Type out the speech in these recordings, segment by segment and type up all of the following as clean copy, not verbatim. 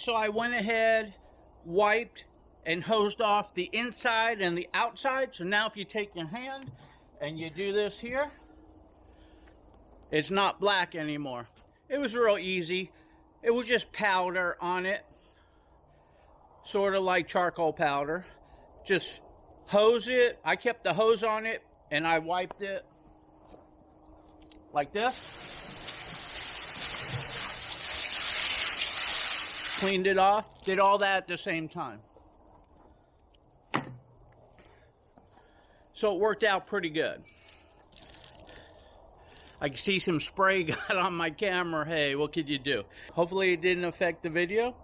so I went ahead, wiped, and hosed off the inside and the outside. So now if you take your hand and you do this here, it's not black anymore. It was real easy. It was just powder on it, sort of like charcoal powder. Just hose it. I kept the hose on it and I wiped it like this. Cleaned it off. Did all that at the same time. So it worked out pretty good. I can see some spray got on my camera. Hey, what could you do? Hopefully it didn't affect the video.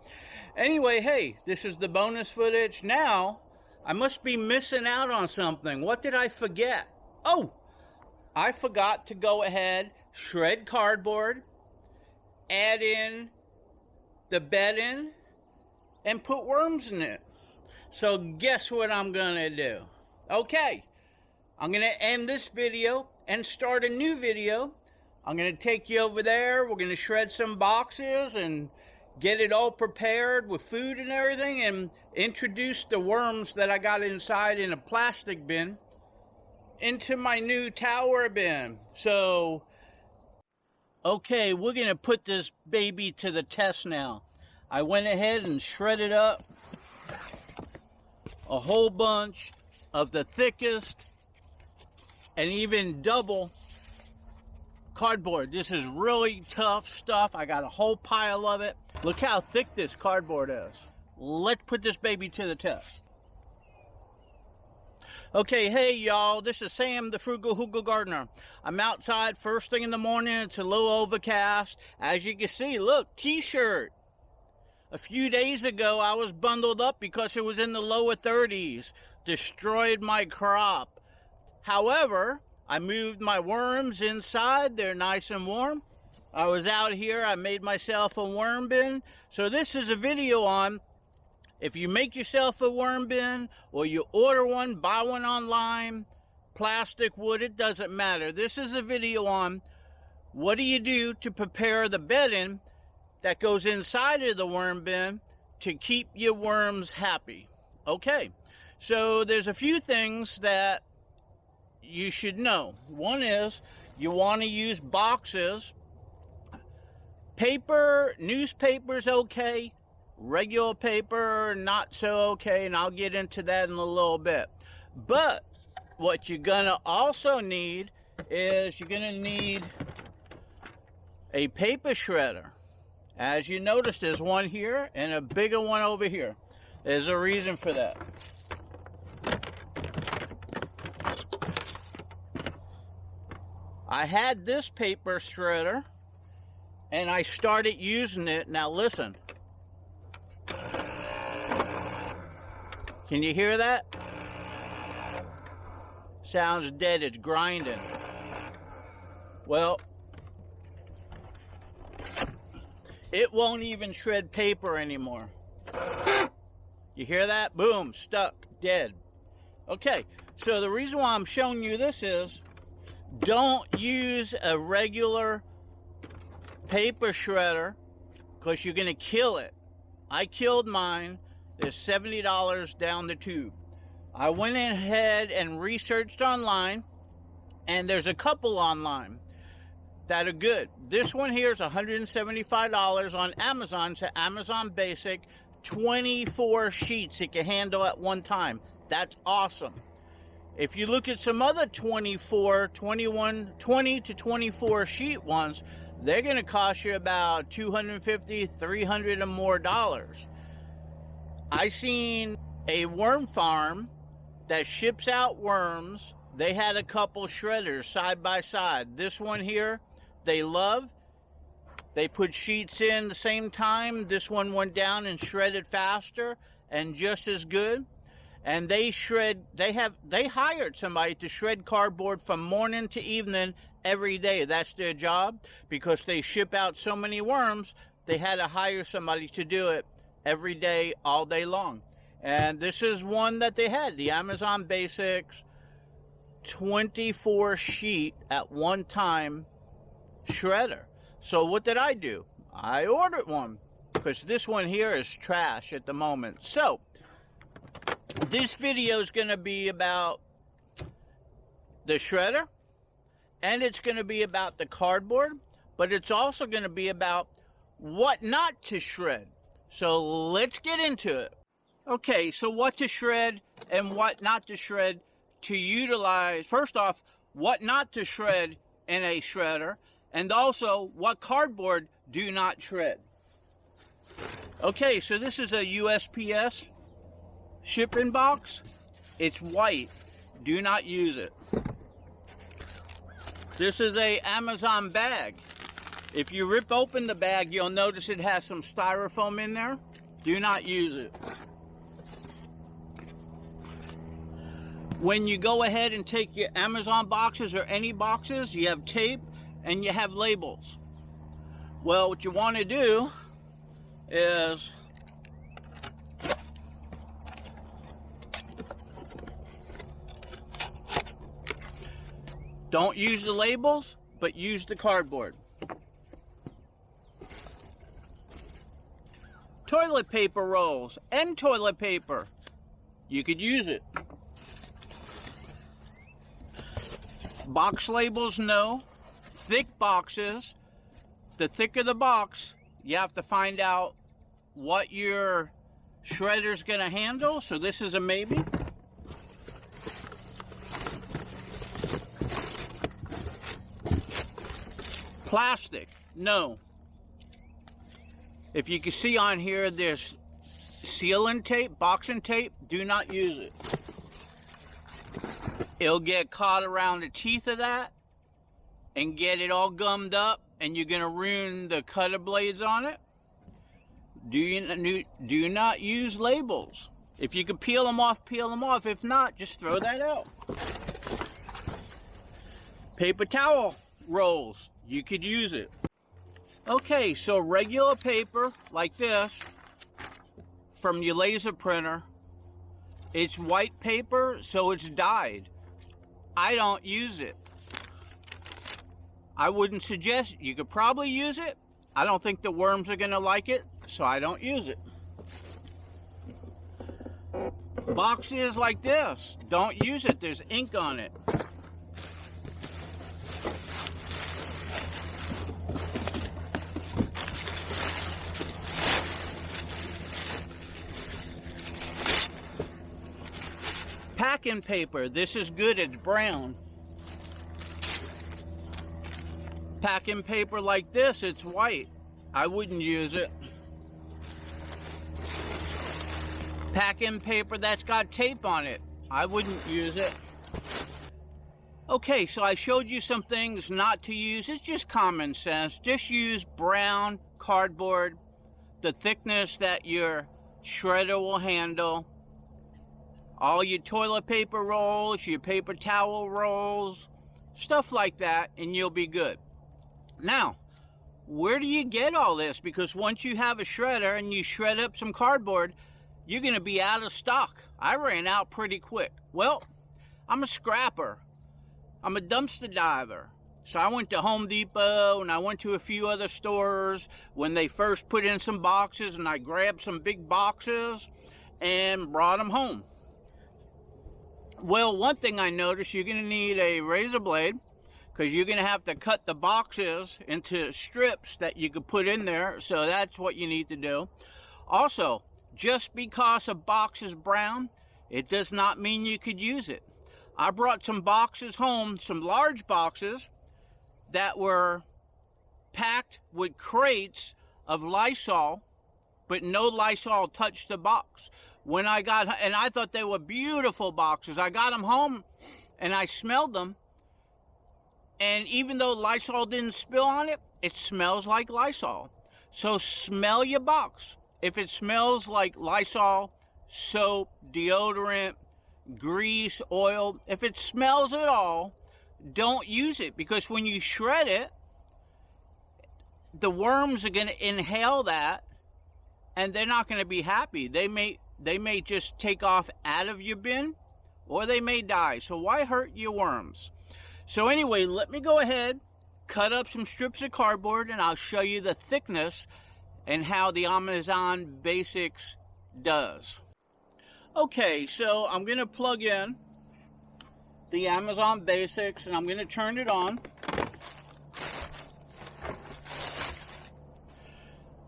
Anyway, hey, this is the bonus footage. Now, I must be missing out on something. What did I forget? Oh, I forgot to go ahead, shred cardboard, add in the bedding, and put worms in it. So guess what I'm gonna do? Okay, I'm gonna end this video and start a new video. I'm gonna take you over there. We're gonna shred some boxes and get it all prepared with food and everything, and introduce the worms that I got inside in a plastic bin into my new tower bin. So, okay, we're gonna put this baby to the test now. I went ahead and shredded up a whole bunch of the thickest and even double cardboard. This is really tough stuff. I got a whole pile of it. Look how thick this cardboard is. Let's put this baby to the test. Okay, hey y'all, this is Sam, the Frugal Hugel Gardener. I'm outside first thing in the morning. It's a little overcast. As you can see, look, t-shirt. A few days ago, I was bundled up because it was in the lower 30s. Destroyed my crop. However, I moved my worms inside. They're nice and warm. I was out here. I made myself a worm bin. So this is a video on if you make yourself a worm bin or you order one, buy one online, plastic, wood, it doesn't matter. This is a video on what do you do to prepare the bedding that goes inside of the worm bin to keep your worms happy. Okay, so there's a few things that you should know. One is you want to use boxes. Paper, newspaper's okay. Regular paper, not so okay, and I'll get into that in a little bit. But what you're gonna also need is you're gonna need a paper shredder. As you notice, there's one here and a bigger one over here. There's a reason for that. I had this paper shredder and I started using it. Now listen. Can you hear that? Sounds dead, it's grinding. Well, it won't even shred paper anymore. You hear that? Boom, stuck, dead. Okay, so the reason why I'm showing you this is don't use a regular paper shredder because you're gonna kill it. I killed mine. There's $70 down the tube. I went ahead and researched online, and there's a couple online that are good. This one here is $175 on Amazon. It's an Amazon Basic, 24 sheets it can handle at one time. That's awesome. If you look at some other 20 to 24 sheet ones, they're going to cost you about $250, $300 or more dollars. I seen a worm farm that ships out worms. They had a couple shredders side by side. This one here, they love. They put sheets in the same time. This one went down and shredded faster and just as good. And they hired somebody to shred cardboard from morning to evening every day. That's their job. Because they ship out so many worms, they had to hire somebody to do it every day, all day long. And this is one that they had, the Amazon Basics 24 sheet at one time shredder. So what did I do? I ordered one. because this one here is trash at the moment. So this video is going to be about the shredder, and it's going to be about the cardboard, but it's also going to be about what not to shred. So let's get into it. Okay, so what to shred and what not to shred to utilize. First off, what not to shred in a shredder, and also what cardboard do not shred. Okay, so this is a USPS shipping box. It's white. Do not use it. This is a Amazon bag. If you rip open the bag, you'll notice it has some styrofoam in there. Do not use it. When you go ahead and take your Amazon boxes or any boxes, you have tape and you have labels. Well, what you want to do is don't use the labels, but use the cardboard. Toilet paper rolls and toilet paper, you could use it. Box labels, no. Thick boxes, the thicker the box, you have to find out what your shredder's gonna handle. So this is a maybe. Plastic, no. If you can see on here, there's sealing tape, boxing tape, do not use it. It'll get caught around the teeth of that and get it all gummed up, and you're gonna ruin the cutter blades on it. Do not use labels. If you can peel them off, peel them off. If not, just throw that out. Paper towel rolls, you could use it. Okay, so regular paper like this from your laser printer, it's white paper, so it's dyed. I don't use it. I wouldn't suggest. You could probably use it. I don't think the worms are gonna like it, so I don't use it. Boxes like this, don't use it. There's ink on it. Packing paper, this is good, it's brown. Packing paper like this, it's white. I wouldn't use it. Packing paper that's got tape on it, I wouldn't use it. Okay, so I showed you some things not to use. It's just common sense. Just use brown cardboard, the thickness that your shredder will handle. All your toilet paper rolls, your paper towel rolls, stuff like that, and you'll be good. Now, where do you get all this? Because once you have a shredder and you shred up some cardboard, you're going to be out of stock. I ran out pretty quick. Well, I'm a scrapper. I'm a dumpster diver. So I went to Home Depot and I went to a few other stores when they first put in some boxes, and I grabbed some big boxes and brought them home. Well, one thing I noticed, you're going to need a razor blade, because you're going to have to cut the boxes into strips that you could put in there. So that's what you need to do. Also, just because a box is brown, it does not mean you could use it. I brought some boxes home, some large boxes that were packed with crates of Lysol, but no Lysol touched the box. When I got, and I thought they were beautiful boxes. I got them home and I smelled them. And even though Lysol didn't spill on it, it smells like Lysol. So smell your box. If it smells like Lysol, soap, deodorant, grease, oil, if it smells at all, don't use it. Because when you shred it, the worms are going to inhale that and they're not going to be happy. They may just take off out of your bin, or they may die. So why hurt your worms? So anyway, let me go ahead, cut up some strips of cardboard, and I'll show you the thickness and how the Amazon Basics does. Okay, so I'm going to plug in the Amazon Basics and I'm going to turn it on.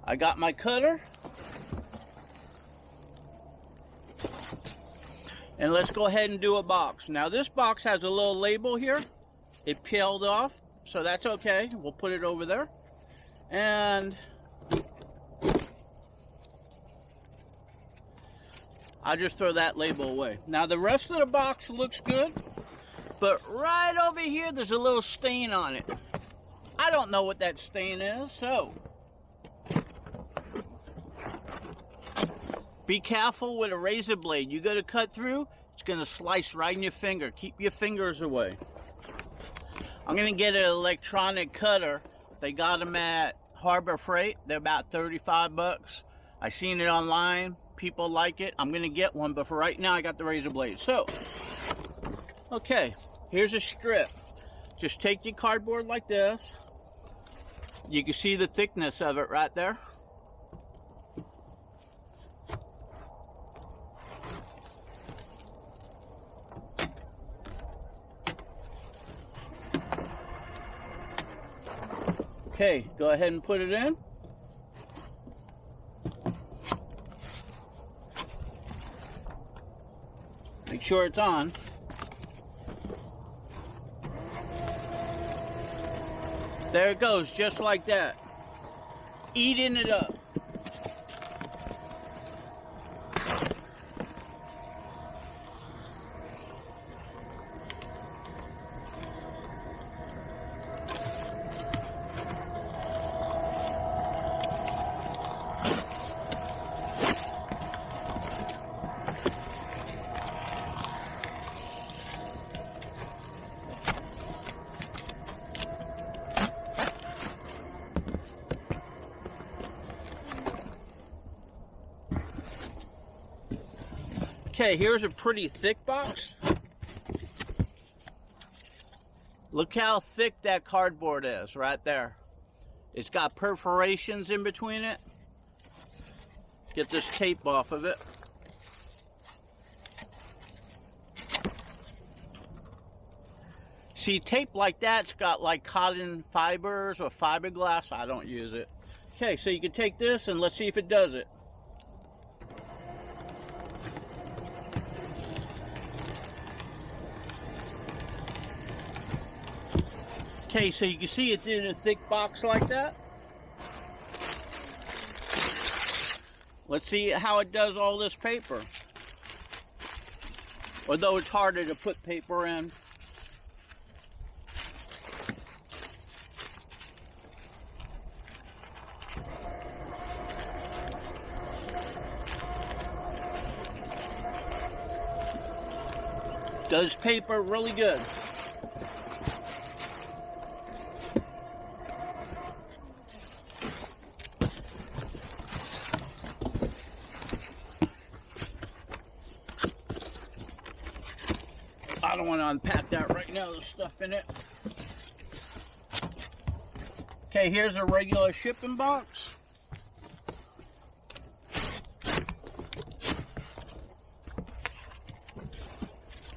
I got my cutter. And let's go ahead and do a box. Now this box has a little label here. It peeled off, so that's okay. We'll put it over there. And I'll just throw that label away. Now the rest of the box looks good, but right over here there's a little stain on it. I don't know what that stain is, so be careful with a razor blade. You go to cut through, it's going to slice right in your finger. Keep your fingers away. I'm going to get an electronic cutter. They got them at Harbor Freight. They're about 35 bucks. I seen it online. People like it. I'm going to get one, but for right now I got the razor blade. So, okay, here's a strip. Just take your cardboard like this. You can see the thickness of it right there. Okay, go ahead and put it in. Make sure it's on. There it goes, just like that. Eating it up. Okay, here's a pretty thick box. Look how thick that cardboard is right there. It's got perforations in between it. Get this tape off of it. See, tape like that's got like cotton fibers or fiberglass. I don't use it. Okay, so you can take this and let's see if it does it. Okay, so you can see it's in a thick box like that. Let's see how it does all this paper. Although it's harder to put paper in. Does paper really good. I don't want to unpack that right now, there's stuff in it. Okay, here's a regular shipping box.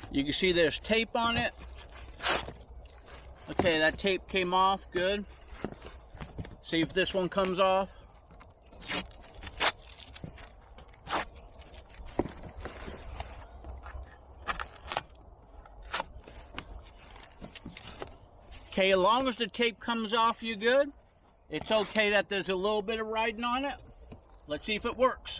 You can see there's tape on it. Okay, that tape came off, good. See if this one comes off. Okay, as long as the tape comes off, you're good. It's okay that there's a little bit of riding on it. Let's see if it works.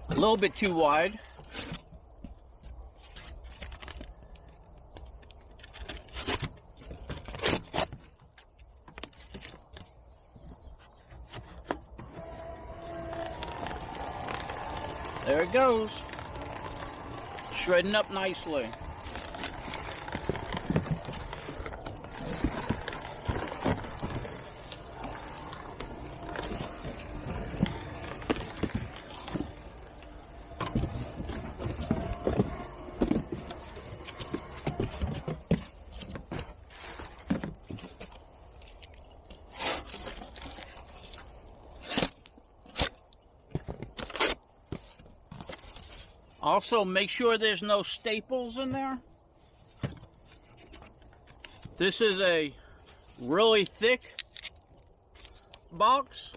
A little bit too wide. There it goes. Shredding up nicely. Also, make sure there's no staples in there. This is a really thick box.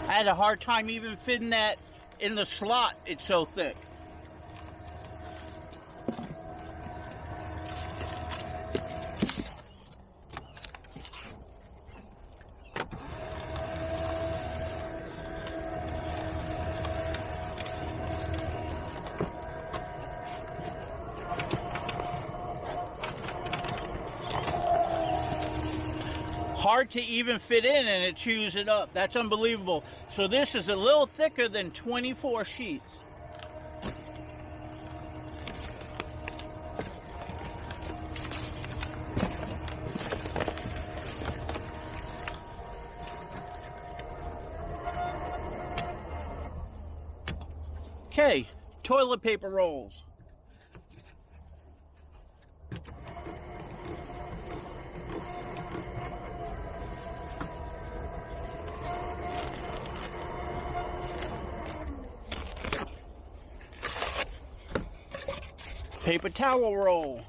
I had a hard time even fitting that in the slot, it's so thick. Hard to even fit in, and it chews it up. That's unbelievable. So this is a little thicker than 24 sheets. Okay, toilet paper rolls. Paper towel roll.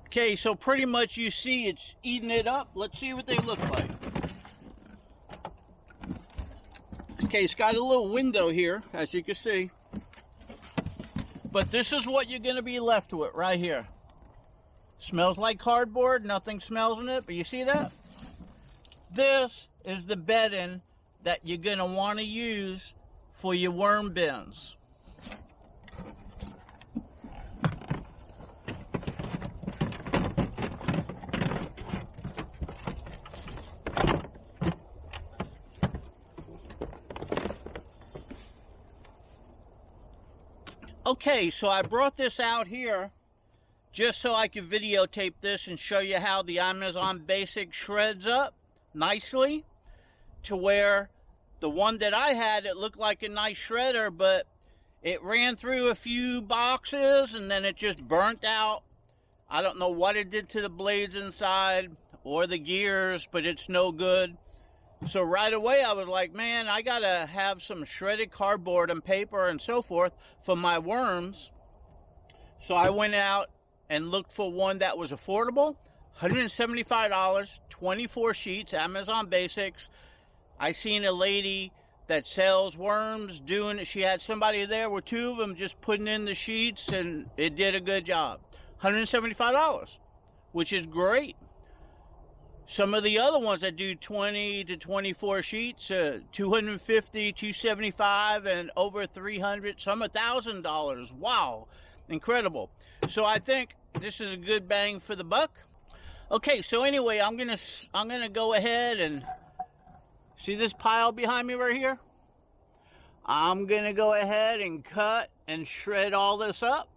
Okay, so pretty much you see it's eating it up. Let's see what they look like. Okay, it's got a little window here, as you can see. But this is what you're going to be left with right here. Smells like cardboard. Nothing smells in it. But you see that? This is the bedding that you're going to want to use for your worm bins. Okay, so I brought this out here just so I could videotape this and show you how the Amazon Basic shreds up nicely to where the one that I had, it looked like a nice shredder, but it ran through a few boxes and then it just burnt out. I don't know what it did to the blades inside or the gears, but it's no good. So right away I was like, man, I gotta have some shredded cardboard and paper and so forth for my worms. So I went out and looked for one that was affordable. $175, 24 sheets, Amazon Basics. I seen a lady that sells worms doing it. She had somebody there with two of them just putting in the sheets, and it did a good job. $175, which is great. Some of the other ones that do 20 to 24 sheets, 250, 275, and over 300, some $1,000. Wow, incredible. So I think this is a good bang for the buck. Okay, so anyway, I'm gonna go ahead and see this pile behind me right here. I'm gonna go ahead and cut and shred all this up.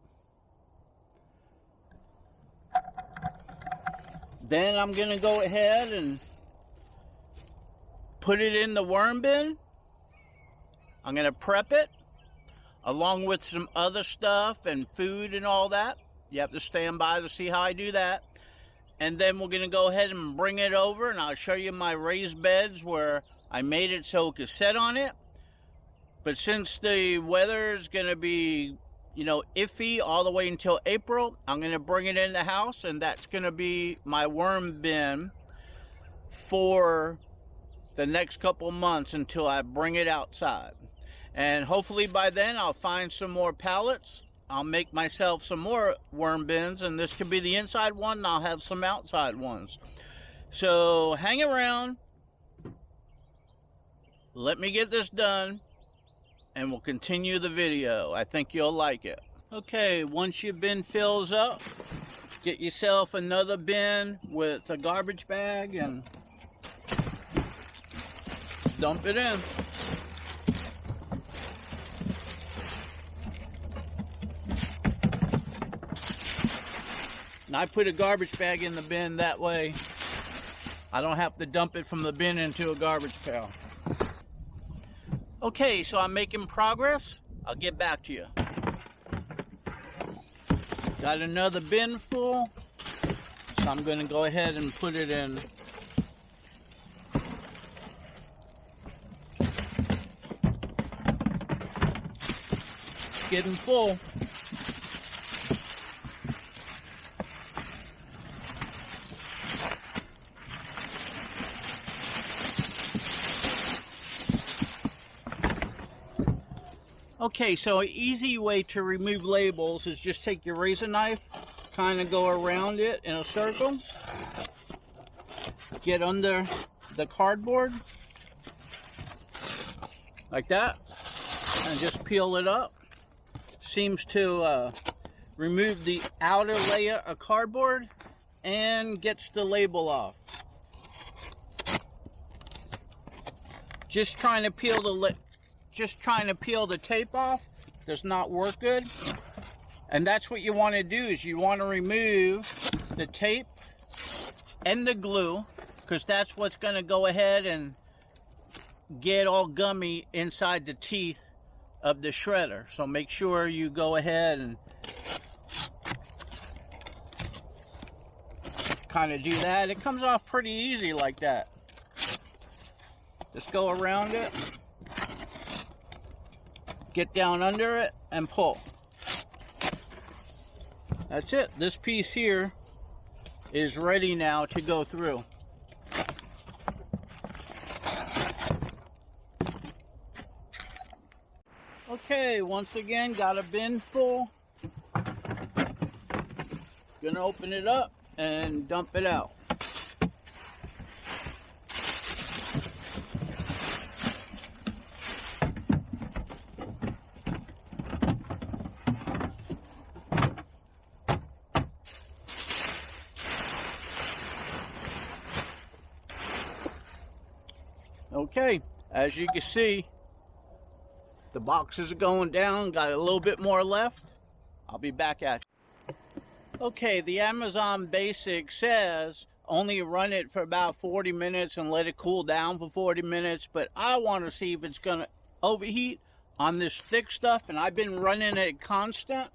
Then I'm going to go ahead and put it in the worm bin. I'm going to prep it along with some other stuff and food and all that. You have to stand by to see how I do that. And then we're going to go ahead and bring it over, and I'll show you my raised beds where I made it so it could set on it. But since the weather is going to be, you know, iffy all the way until April, I'm going to bring it in the house, and that's going to be my worm bin for the next couple months until I bring it outside. And hopefully by then I'll find some more pallets. I'll make myself some more worm bins, and this could be the inside one, and I'll have some outside ones. So hang around. Let me get this done, and we'll continue the video. I think you'll like it. Okay, once your bin fills up, get yourself another bin with a garbage bag and dump it in. I put a garbage bag in the bin, that way I don't have to dump it from the bin into a garbage pail. Okay, so I'm making progress. I'll get back to you. Got another bin full, so I'm going to go ahead and put it in. It's getting full. Okay, so an easy way to remove labels is just take your razor knife, kind of go around it in a circle, get under the cardboard, like that, and just peel it up. Seems to remove the outer layer of cardboard and gets the label off. Just trying to peel the tape off does not work good. And that's what you want to do, is you want to remove the tape and the glue, because that's what's going to go ahead and get all gummy inside the teeth of the shredder. So make sure you go ahead and kind of do that. It comes off pretty easy like that. Just go around it, get down under it, and pull. That's it. This piece here is ready now to go through. Okay, once again, got a bin full. Gonna open it up and dump it out. Okay, as you can see, the boxes are going down. Got a little bit more left. I'll be back at you. Okay, the Amazon Basic says only run it for about 40 minutes and let it cool down for 40 minutes, but I want to see if it's going to overheat on this thick stuff, and I've been running it constant.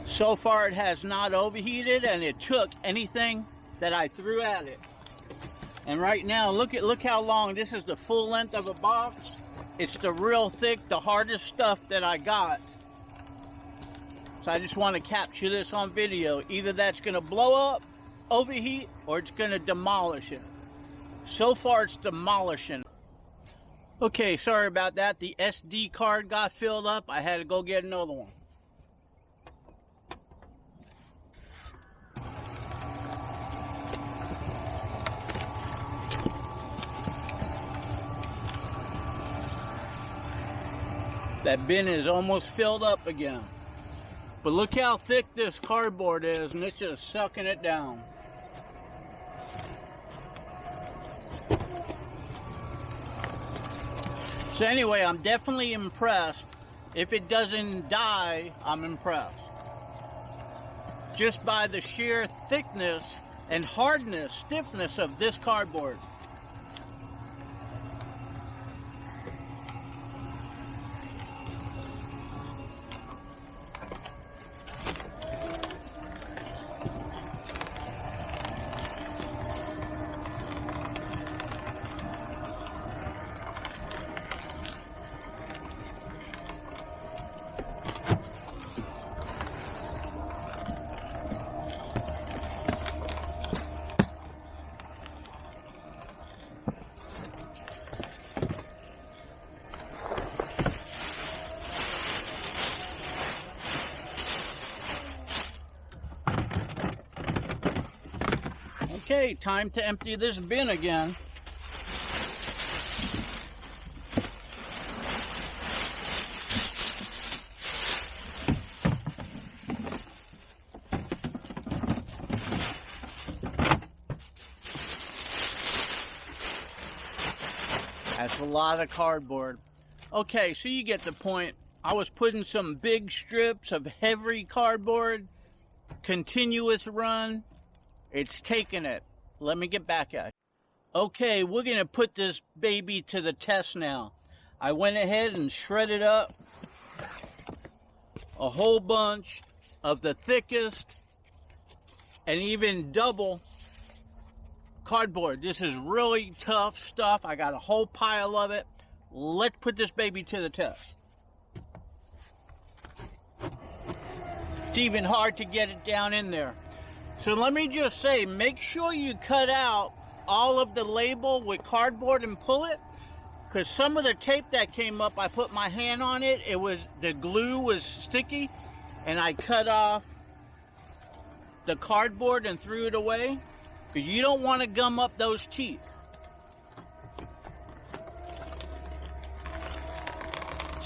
So far it has not overheated, and it took anything that I threw at it. And right now, look how long. This is the full length of a box. It's the real thick, the hardest stuff that I got. So I just want to capture this on video. Either that's going to blow up, overheat, or it's going to demolish it. So far it's demolishing. Okay, sorry about that. The SD card got filled up. I had to go get another one. That bin is almost filled up again. But look how thick this cardboard is, and it's just sucking it down. So anyway, I'm definitely impressed. If it doesn't die, I'm impressed. Just by the sheer thickness and hardness, stiffness of this cardboard. Okay, time to empty this bin again. That's a lot of cardboard. Okay, so you get the point. I was putting some big strips of heavy cardboard, continuous run. It's taking it. Let me get back at you. Okay, we're gonna put this baby to the test now. I went ahead and shredded up a whole bunch of the thickest and even double cardboard. This is really tough stuff. I got a whole pile of it. Let's put this baby to the test. It's even hard to get it down in there. So let me just say, make sure you cut out all of the label with cardboard and pull it, because some of the tape that came up, I put my hand on it, the glue was sticky, and I cut off the cardboard and threw it away, because you don't want to gum up those teeth.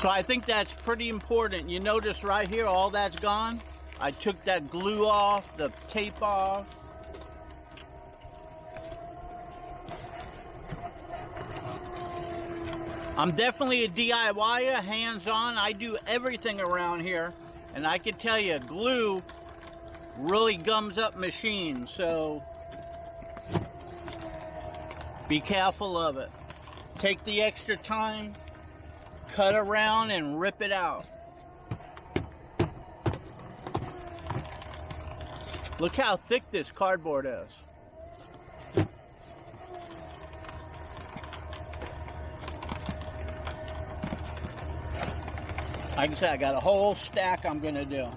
So I think that's pretty important. You notice right here, all that's gone. I took that glue off, the tape off. I'm definitely a DIYer, hands-on. I do everything around here. And I can tell you, glue really gums up machines. So be careful of it. Take the extra time, cut around and rip it out. Look how thick this cardboard is. Like I said, I got a whole stack I'm gonna do.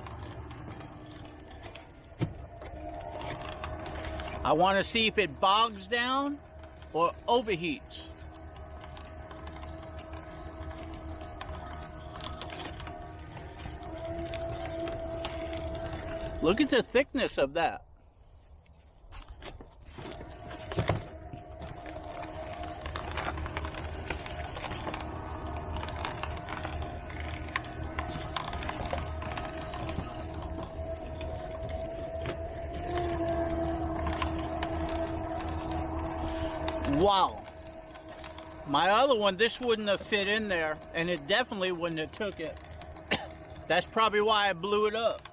I want to see if it bogs down or overheats. Look at the thickness of that. Wow. My other one, this wouldn't have fit in there, and it definitely wouldn't have took it. That's probably why I blew it up.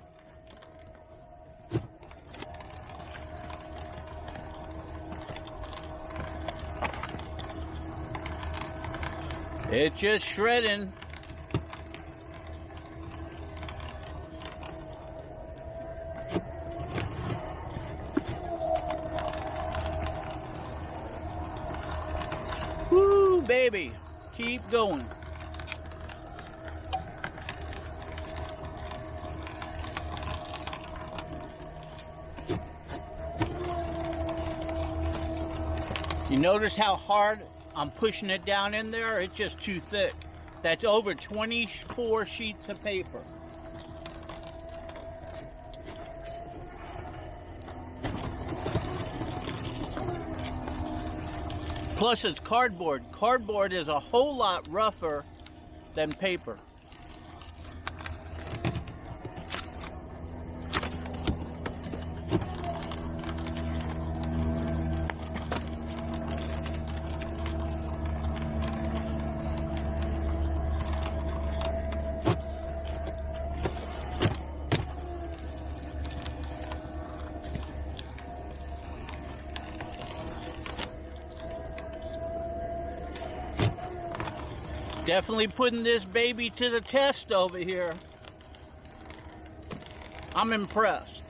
It's just shredding. Woo, baby. Keep going. You notice how hard I'm pushing it down in there? It's just too thick. That's over 24 sheets of paper. Plus it's cardboard. Cardboard is a whole lot rougher than paper. Definitely putting this baby to the test over here. I'm impressed.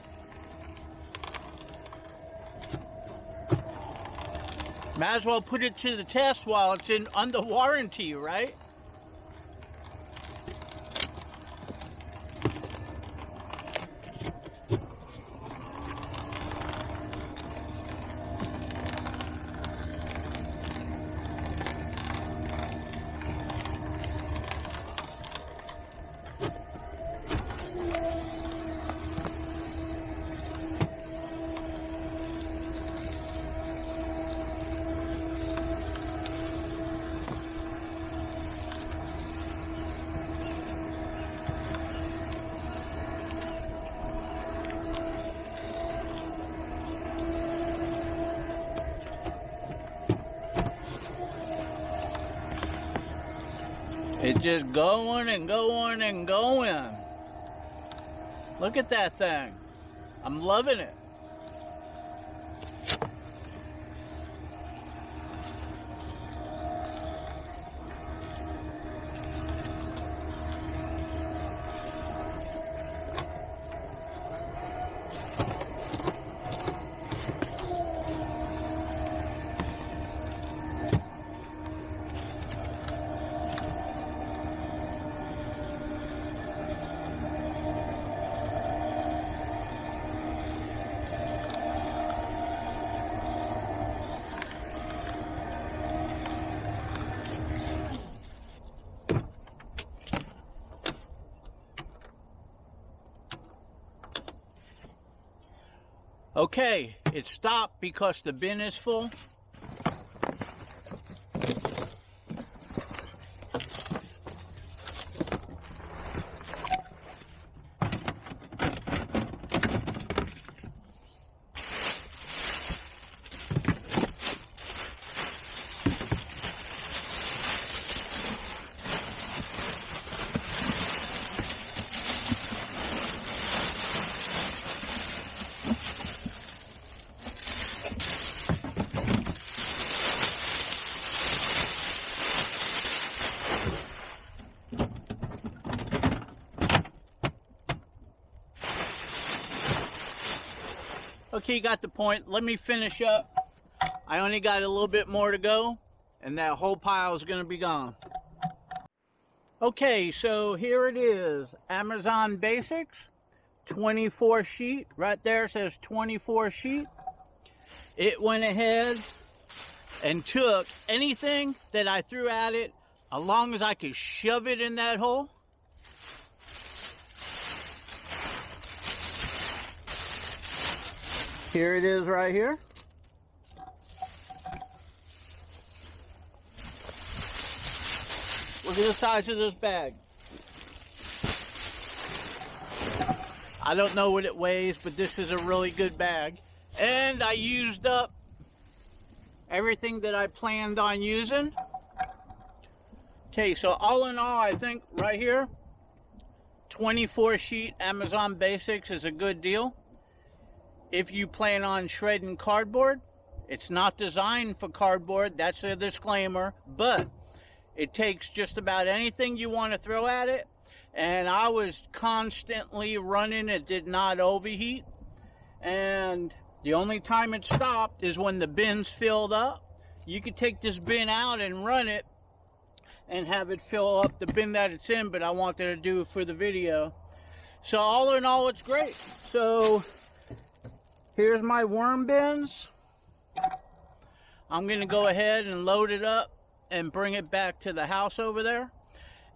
Might as well put it to the test while it's under warranty, right? It's just going and going and going. Look at that thing. I'm loving it. Okay, it stopped because the bin is full. Okay, you got the point. Let me finish up. I only got a little bit more to go, and that whole pile is going to be gone. Okay, so here it is. Amazon Basics, 24 sheet. Right there says 24 sheet. It went ahead and took anything that I threw at it, as long as I could shove it in that hole. Here it is right here. Look at the size of this bag. I don't know what it weighs, but this is a really good bag. And I used up everything that I planned on using. Okay, so all in all, I think right here, 24 sheet Amazon Basics is a good deal. If you plan on shredding cardboard, it's not designed for cardboard, that's a disclaimer, but it takes just about anything you want to throw at it, and I was constantly running, it did not overheat, and the only time it stopped is when the bin's filled up. You could take this bin out and run it and have it fill up the bin that it's in, but I wanted to do it for the video. So all in all, it's great. So here's my worm bins. I'm gonna go ahead and load it up and bring it back to the house over there.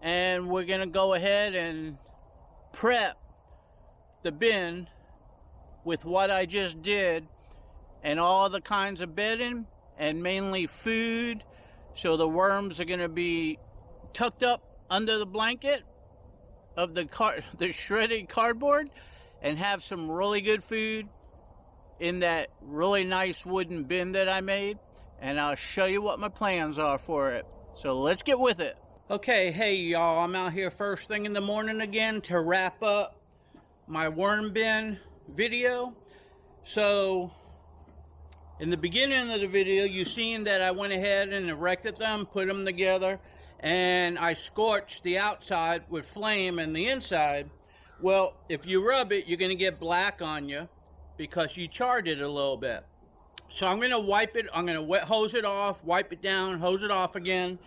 And we're gonna go ahead and prep the bin with what I just did and all the kinds of bedding and mainly food. So the worms are gonna be tucked up under the blanket of the shredded cardboard and have some really good food in that really nice wooden bin that I made, and I'll show you what my plans are for it. So let's get with it. Okay, hey y'all, I'm out here first thing in the morning again to wrap up my worm bin video. So in the beginning of the video, you seen that I went ahead and erected them, put them together, and I scorched the outside with flame and the inside. Well, if you rub it, you're gonna get black on you because you charred it a little bit. So I'm gonna wipe it, I'm gonna hose it off, wipe it down, hose it off again.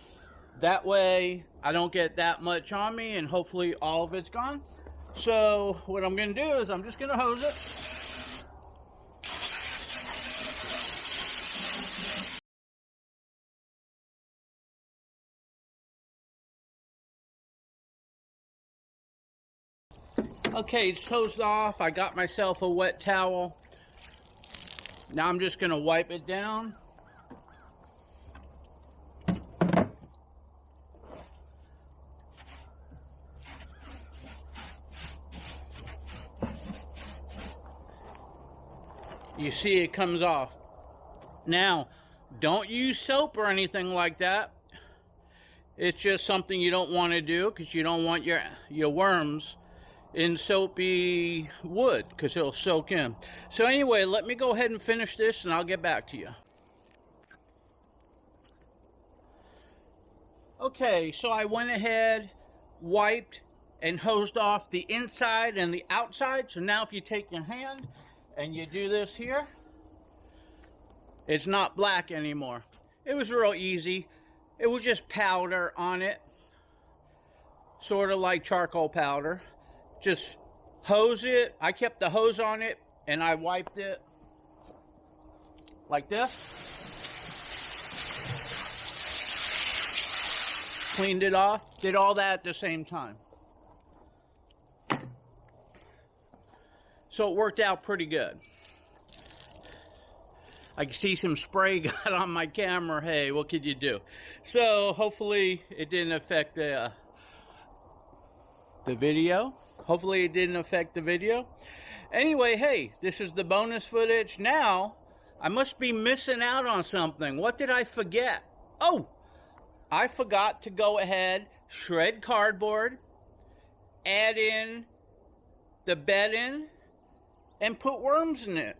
That way I don't get that much on me, and hopefully all of it's gone. So what I'm gonna do is I'm just gonna hose it. Okay, it's hosed off. I got myself a wet towel. Now I'm just gonna wipe it down. You see it comes off. Now, don't use soap or anything like that. It's just something you don't want to do because you don't want your worms in soapy wood because it'll soak in. So anyway, let me go ahead and finish this and I'll get back to you. Okay, so I went ahead, wiped and hosed off the inside and the outside. So now if you take your hand and you do this here, it's not black anymore. It was real easy. It was just powder on it, sort of like charcoal powder. Just hose it. I kept the hose on it and I wiped it like this. Cleaned it off. Did all that at the same time. So it worked out pretty good. I can see some spray got on my camera. Hey, what could you do? So hopefully it didn't affect the video. Hopefully it didn't affect the video. Anyway, hey, this is the bonus footage. Now, I must be missing out on something. What did I forget? Oh, I forgot to go ahead, shred cardboard, add in the bedding, and put worms in it.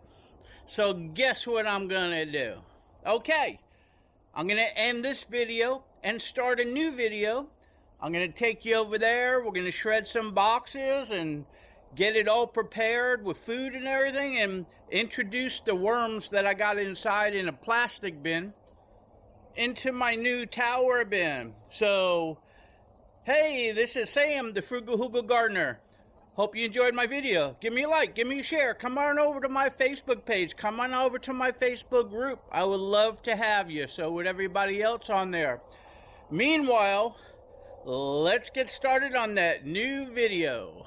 So guess what I'm gonna do? Okay, I'm gonna end this video and start a new video. I'm gonna take you over there. We're gonna shred some boxes and get it all prepared with food and everything and introduce the worms that I got inside in a plastic bin into my new tower bin. So, hey, this is Sam, the Frugal Hugel Gardener. Hope you enjoyed my video. Give me a like, give me a share. Come on over to my Facebook page. Come on over to my Facebook group. I would love to have you. So would everybody else on there. Meanwhile, let's get started on that new video.